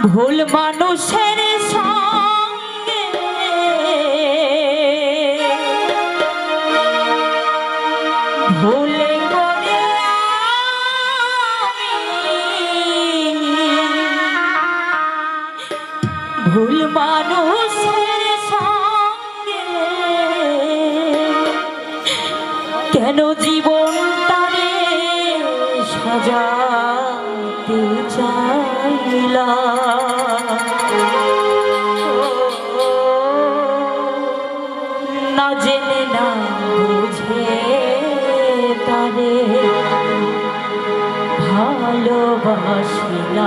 ভুল মানুষের সঙ্গে ভুলে করে ভুল মানুষের সঙ্গে কেন জীবন তারে সাজাতে চাইলা না জেনে না বুঝে তারে ভালোবাসিলাম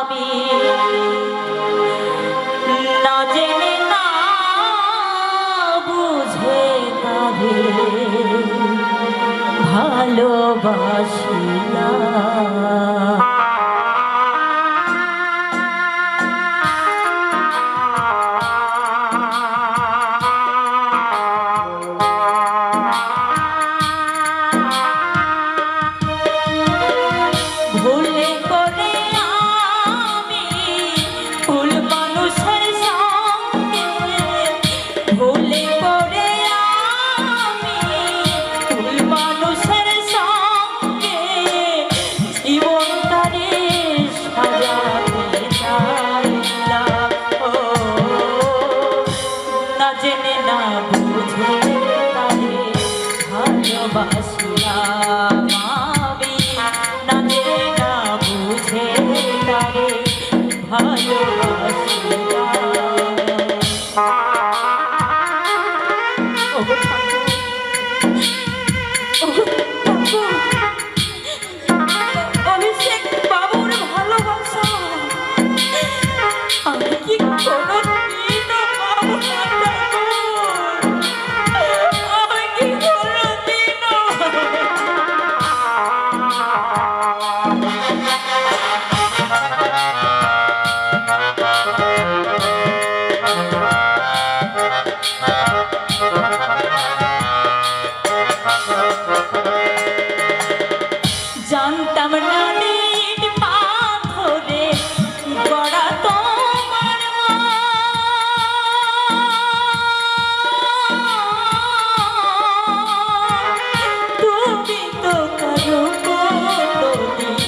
আমি না জেনে না বুঝে তারে ভালোবাসিলাম। ভালোবাসিলাম আমি না জেনে না বুঝে তারে অভিষেক বাবুর ভালোবাসা আমি কি কোনো জানতাম না নীল পাথরে গড়া তোমার তুমি তো কারো কোনোদিন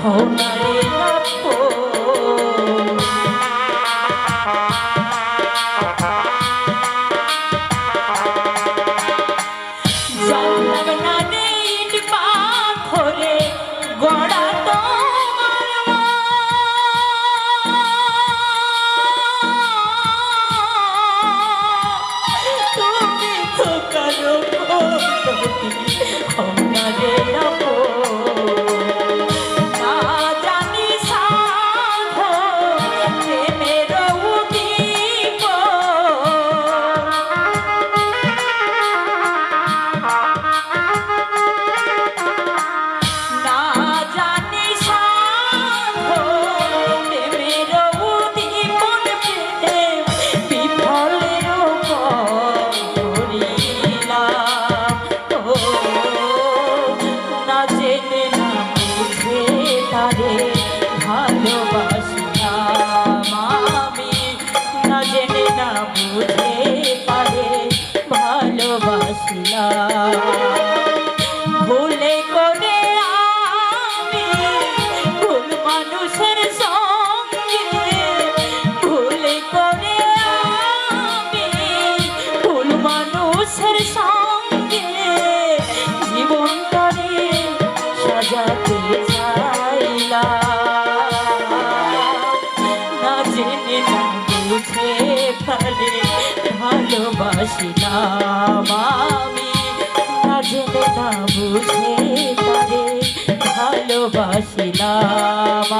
হও না রে জানতাম না নীল পাথরে গড়া তোমার তুমি তো কারো রে না জানি সাধো প্রেমের উদ্দীপ ভালোবাসিলাম আমি না জেনে না বুঝে তারে ভালোবাসিলাম ভুলে করে আমি ভুল মানুষের সঙ্গে ভুলে করে আমি ভুল মানুষের সঙ্গে জীবন তারে সাজাতে বুঝে তারে ভালোবাসিলাম আমি না জেনে না বুঝে তারে ভালোবাসিলাম।